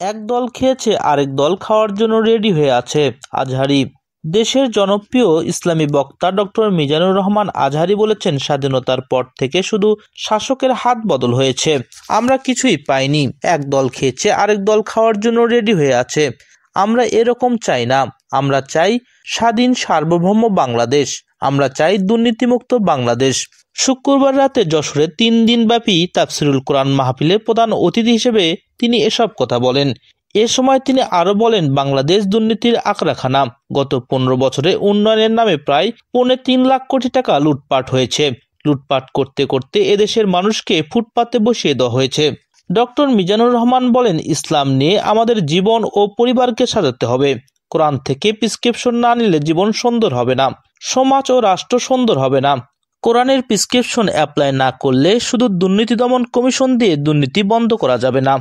এক দল খেয়েছে, আরেক দল খাওয়ার জন্য রেডি হয়ে আছে। আজহারী। দেশের জনপ্রিয় ইসলামী বক্তা ডক্টর মিজানুর রহমান আজহারী বলেছেন, স্বাধীনতার পর থেকে শুধু শাসকের হাত বদল হয়েছে, আমরা কিছুই পাইনি। এক দল খেয়েছে, আরেক দল খাওয়ার জন্য রেডি হয়ে আছে। আমরা এরকম চাই না। আমরা চাই স্বাধীন সার্বভৌম বাংলাদেশ। আমরা চাই দুর্নীতিমুক্ত বাংলাদেশ। শুক্রবার রাতে যশোরে 3 দিনব্যাপী তাফসিরুল কোরআন মাহফিলে প্রধান অতিথি হিসেবে তিনি এসব কথা বলেন। এ সময় তিনি আরো বলেন, বাংলাদেশ দুর্নীতির আখড়াখানা। গত 15 বছরে উন্নয়নের নামে প্রায় 3.25 লাখ কোটি টাকা লুটপাট হয়েছে। লুটপাট করতে করতে এদেশের মানুষকে ফুটপাতে বসিয়ে দেওয়া হয়েছে। ডক্টর মিজানুর রহমান বলেন, ইসলাম নিয়ে আমাদের জীবন ও পরিবারকে সাজাতে হবে। কোরআন থেকে প্রেসক্রিপশন না নিলে জীবন সুন্দর হবে না, সমাজ ও রাষ্ট্র সুন্দর হবে না। কোরআনের প্রেসক্রিপশন অ্যাপ্লাই না করলে শুধু দুর্নীতি দমন কমিশন দিয়ে দুর্নীতি বন্ধ করা যাবে না।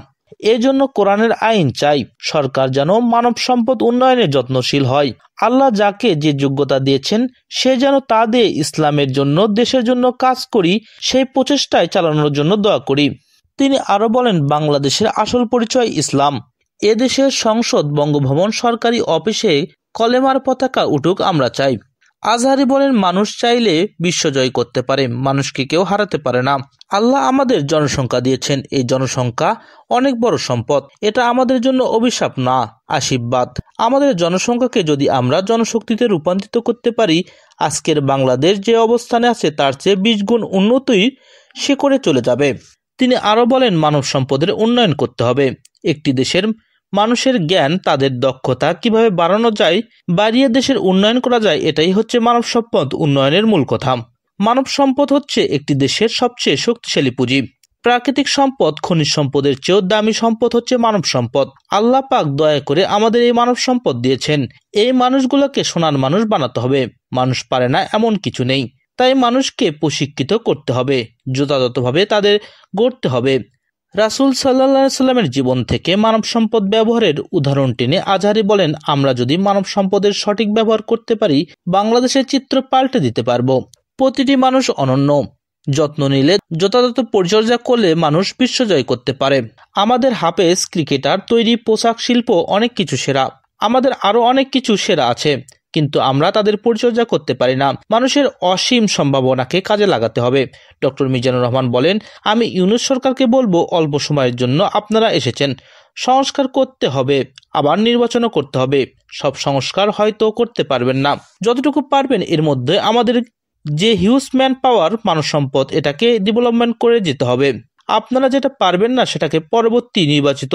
এজন্য কোরআনের আইন চাই। সরকার যেন মানব সম্পদ উন্নয়নে যত্নশীল হয়। আল্লাহ যাকে যে যোগ্যতা দিয়েছেন সে যেন তা দিয়ে ইসলামের জন্য, দেশের জন্য কাজ করি, সেই প্রচেষ্টায় চালানোর জন্য দোয়া করি। তিনি আরো বলেন, বাংলাদেশের আসল পরিচয় ইসলাম। এদেশের সংসদ, বঙ্গভবন, সরকারি অফিসে কলেমার পতাকা উঠুক, আমরা চাই। আজহারী বলেন, মানুষ চাইলে বিশ্ব জয় করতে পারে, মানুষকে কেউ হারাতে পারে না। আল্লাহ আমাদের জনসংখ্যা দিয়েছেন, এই জনসংখ্যা অনেক বড় সম্পদ। এটা আমাদের জন্য অভিশাপ না, আশীর্বাদ। আমাদের জনসংখ্যাকে যদি আমরা জনশক্তিতে রূপান্তরিত করতে পারি, আজকের বাংলাদেশ যে অবস্থানে আছে তার চেয়ে 20 গুণ উন্নতির শিখরে চলে যাবে। তিনি আরো বলেন, মানব সম্পদের উন্নয়ন করতে হবে। একটি দেশের মানুষের জ্ঞান, তাদের দক্ষতা কিভাবে বাড়ানো যায়, বাড়িয়ে দেশের উন্নয়ন করা যায়, এটাই হচ্ছে মানব সম্পদ উন্নয়নের মূল কথা। মানব সম্পদ হচ্ছে একটি দেশের সবচেয়ে শক্তিশালী পুঁজি। প্রাকৃতিক সম্পদ, খনিজ সম্পদের চেয়েও দামি সম্পদ হচ্ছে মানব সম্পদ। আল্লাহ পাক দয়া করে আমাদের এই মানব সম্পদ দিয়েছেন। এই মানুষগুলোকে সোনার মানুষ বানাতে হবে। মানুষ পারে না এমন কিছু নেই, তাই মানুষকে প্রশিক্ষিত করতে হবে, যথাযথভাবে তাদের গড়তে হবে। রাসূল সাল্লাল্লাহু আলাইহি সাল্লামের জীবন থেকে মানব সম্পদ ব্যবহারের উদাহরণ টেনে আজহারী বলেন, আমরা যদি মানব সম্পদের সঠিক ব্যবহার করতে পারি, বাংলাদেশের চিত্র পাল্টে দিতে পারবো। প্রতিটি মানুষ অনন্য। যত্ন নিলে, যথাযথ পরিচর্যা করলে মানুষ বিশ্বজয় করতে পারে। আমাদের হাফেজ, ক্রিকেটার, তৈরি পোশাক শিল্প অনেক কিছু সেরা। আমাদের আরো অনেক কিছু সেরা আছে, কিন্তু আমরা তাদের পরিচর্যা করতে পারি না। মানুষের অসীম সম্ভাবনাকে কাজে লাগাতে হবে। ডক্টর মিজানুর রহমান বলেন, আমি ইউনূস সরকারকে বলবো, অল্প সময়ের জন্য আপনারা এসেছেন, সংস্কার করতে হবে, আবার নির্বাচনও করতে হবে। সব সংস্কার হয়তো করতে পারবেন না, যতটুকু পারবেন এর মধ্যে আমাদের যে হিউজ ম্যান পাওয়ার, মানব সম্পদ, এটাকে ডেভেলপমেন্ট করে যেতে হবে। আপনারা যেটা পারবেন না সেটাকে পরবর্তী নির্বাচিত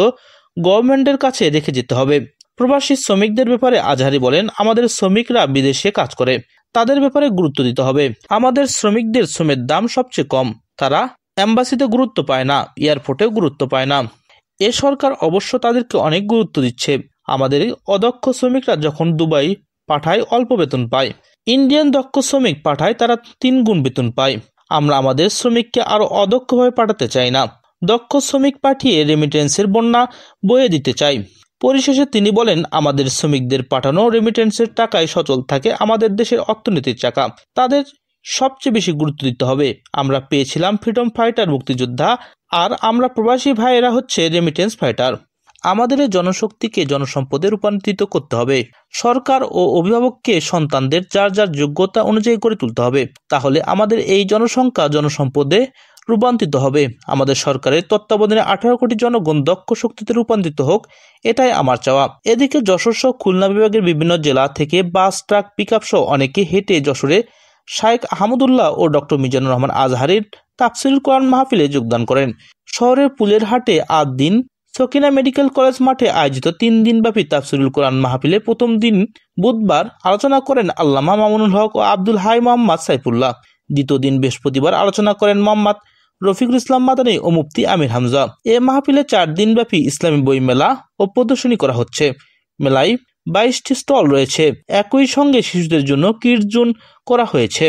গভর্নমেন্টের কাছে রেখে যেতে হবে। প্রবাসী শ্রমিকদের ব্যাপারে আজহারী বলেন, আমাদের শ্রমিকরা বিদেশে কাজ করে, তাদের ব্যাপারে গুরুত্ব দিতে হবে। আমাদের শ্রমিকদের শ্রমের দাম সবচেয়ে কম, তারা এম্বাসিতে গুরুত্ব পায় না, এয়ারপোর্টেও গুরুত্ব পায় না। এ সরকার অবশ্য তাদেরকে অনেক গুরুত্ব দিচ্ছে। আমাদের অদক্ষ শ্রমিকরা যখন দুবাই পাঠায় অল্প বেতন পায়, ইন্ডিয়ান দক্ষ শ্রমিক পাঠায় তারা 3 গুণ বেতন পায়। আমরা আমাদের শ্রমিককে আরো অদক্ষভাবে পাঠাতে চাই না, দক্ষ শ্রমিক পাঠিয়ে রেমিটেন্সের বন্যা বয়ে দিতে চাই। পরিশেষে তিনি বলেন, আমাদের শ্রমিকদের পাঠানো রেমিটেন্সের টাকায় সচল থাকে আমাদের দেশের অর্থনীতির চাকা। তাদের সবচেয়ে বেশি গুরুত্ব দিতে হবে। আমরা পেয়েছিলাম ফ্রিডম ফাইটার, মুক্তিযোদ্ধা, আর আমরা প্রবাসী ভাইয়েরা হচ্ছে রেমিটেন্স ফাইটার। আমাদের এই জনশক্তিকে জনসম্পদে রূপান্তরিত করতে হবে। সরকার ও অভিভাবককে সন্তানদের যার যার যোগ্যতা অনুযায়ী করে তুলতে হবে। তাহলে আমাদের এই জনসংখ্যা জনসম্পদে রূপান্তরিত হবে। আমাদের সরকারের তত্ত্বাবধানে 18 কোটি জনগণ দক্ষ শক্তিতে রূপান্তরিত হোক, এটাই আমার চাওয়া। এদিকে যশোর সহ খুলনা বিভাগের বিভিন্ন জেলা থেকে বাস, ট্রাক, পিকআপ সহ অনেকে হেঁটে যশোরে শাইখ আহমদুল্লাহ ও ডক্টর মিজানুর রহমান আজহারীর তাফসিরুল কোরআন মাহফিলে যোগদান করেন। শহরের পুলের হাটে আদ দিন সকিনা মেডিকেল কলেজ মাঠে আয়োজিত 3 দিনব্যাপী তাফসিরুল কোরআন মাহফিলে প্রথম দিন বুধবার আলোচনা করেন আল্লামা মামুনুল হক ও আব্দুল হাই মোহাম্মদ সাইফুল্লাহ। দ্বিতীয় দিন বৃহস্পতিবার আলোচনা করেন মোহাম্মদ রফিকুল ইসলাম মাদানী ও মুফতি আমির হামজা। এ মাহফিলে 4 দিনব্যাপী ইসলামী বই মেলা ও প্রদর্শনী করা হচ্ছে। মেলায় 22টি স্টল রয়েছে। একই সঙ্গে শিশুদের জন্য কিডস জোন করা হয়েছে।